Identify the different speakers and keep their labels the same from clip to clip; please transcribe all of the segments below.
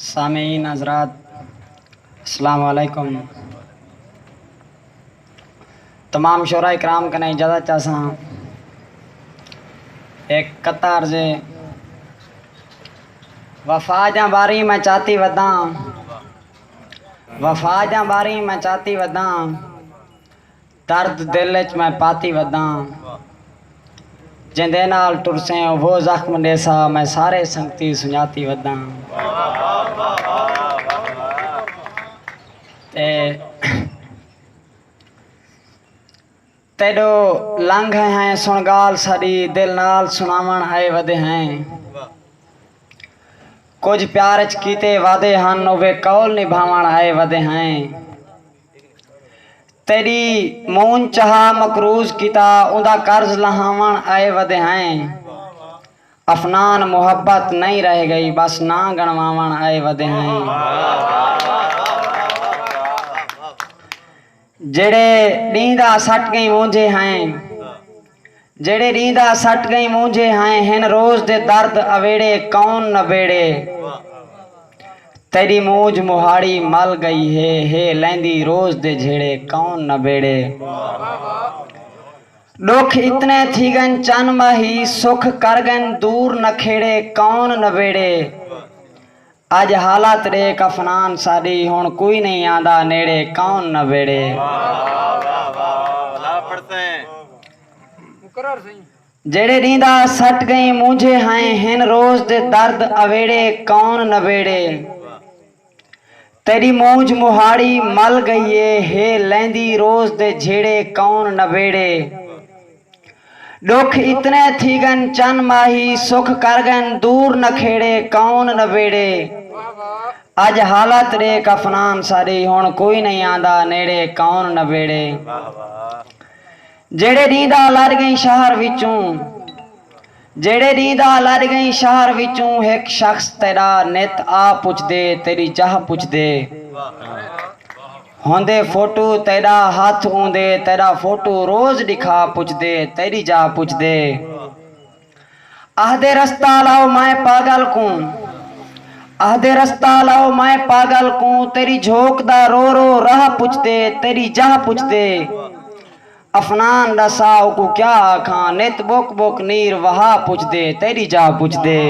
Speaker 1: सामीन हजरात अस्सलाम वालेकुम। तमाम शोरा इकराम कने इजाज़त चासा एक कतार जे वफा जा बारी मैं चाहती वदा, वफा जा बारी मैं चाहती वदा, दर्द दिल च मैं पाती वदा, जिंदे नाल टुरसे वो जख्म देसा मैं सारे संगती सुझाती वदा। तेडो लंघ हैं सुनगाल साड़ी दिल नाल सुनावन आए वदे हैं, कुछ प्यार च कीते वादे हन वे कौल निभावन आए वदे हैं। तेरी मून चाहा मकरूज किता उदा कर्ज लहावन आए वदे हैं। अफनान मोहब्बत नहीं रह गई बस ना गणवावन आए वदे हैं। जेड़े नींदा सट गई मुझे हैं, जेड़े नींदा सट गई मुझे हैं, हिन रोज दे दर्द अवेड़े कौन नबेड़े। तेरी मूज मुहाड़ी मल गई है लैंदी रोज दे झेड़े कौन नबेड़े। दुख इतने थी गन चन मही सुख कर गन दूर नखेड़े कौन नबेड़े। अज हालत रे कफनान साड़ी हुण कोई नहीं आंदा नेड़े कौन नबेड़े। जेड़े नींदा सट गई मुझे हैं, हिन रोज दे दर्द अवेड़े कौन नबेड़े। तेरी मूज मुहाड़ी मल गई है लैंदी रोज दे झेड़े कौन नबेड़े। दुख इतने थी गन चन माही सुख कर गन दूर नखेड़े कौन नबेड़े। अज हालत रे कफनान सारी हुण कोई नहीं आंदा नेड़े कौन नबेड़े। जेड़े नींदा लड़ गई शहर विचों, जेड़े नींदा लड़ गई शहर विचों, एक शख्स तेरा नित आ पुछदे तेरी चाह पुछदे। होंदे फोटो तेरा हाथ ऊंदे तेरा फोटो रोज दिखा पुछदे तेरी जा पुछदे। आहदे रस्ता लाओ मैं पागल को, आहदे रस्ता लाओ मैं पागल को, तेरी झोंक दा रो रो राह पुछदे तेरी जा पुछदे। अफनान दसाओ को क्या आखा नित बोक बोक नीर वहा पुछदे तेरी जा पुछदे।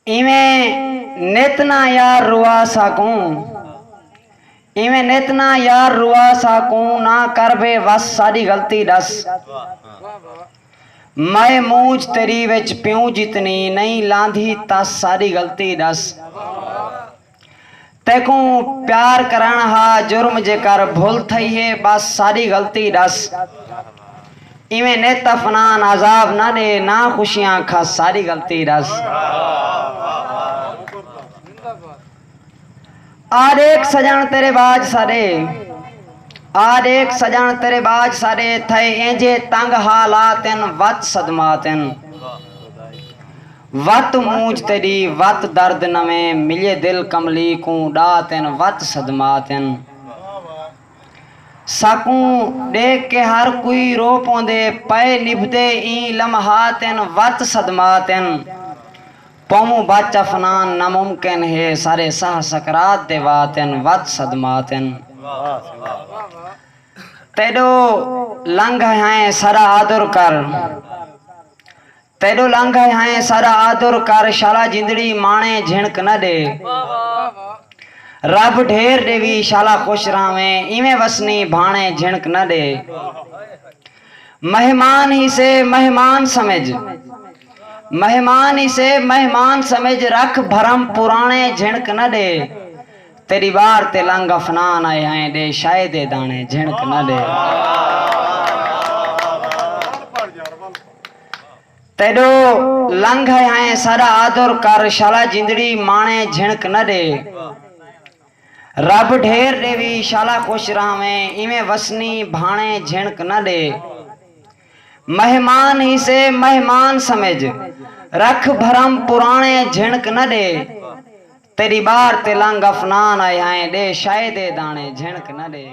Speaker 1: इवें नित ना यार रुआ सकूं, इवें नित ना यार रुआ सकूं, ना कर बे वस सारी गलती दस। मैं मूझ तेरी विच प्यूं जितनी नहीं लांधी तस सारी गलती दस। तेको प्यार करण हा जुर्म जेकर भूल थई है बस सारी गलती दस। इवें नित अफनान अजाब ना दे ना खुशियां खस सारी गलती दस। आज एक सजन तेरे बाज सारे, आज एक सजन तेरे बाज सारे, थे इंजे तंग हालातिन वत सदमातिन। वत मूझ तेरी वत दर्द नवे मिले दिल कमली को डातिन वत सदमातिन। सकूं देख के हर कोई रो पौंदे पै निभदे ई लम्हातिन वत सदमातिन। पौमू बच अफनान नामुमकिन है सारे सह सकरात देवातिन वत सदमातिन। तेडो लंघ हैं सरा आदर कर, तेडो लंघ हैं सारा आदर कर, शाला जिंदड़ी माणे झिणक न दे। रब ढेर देवी शाला खुश रावे इवें वसनी भाणे झिणक न दे। मेहमान ही से मेहमान समझ, मेहमान ही से मेहमान समझ, रख भरम पुराने झिणक न दे। तेरी बार ते लंघ अफनान आए हैं दे शायद दाने झिणक न दे। तेडो लंघ हैं सारा आदर कर, शाला जिंदड़ी माणे झिणक न दे। रब ढेर देवी शाला खुश रावे इवें वसनी भाणे झिणक न दे। मेहमान ही से मेहमान समझ, रख भरम पुराने झिणक न दे। तेरी बार ते लंघ अफनान आए हैं दे शायद दाने झिणक न दे।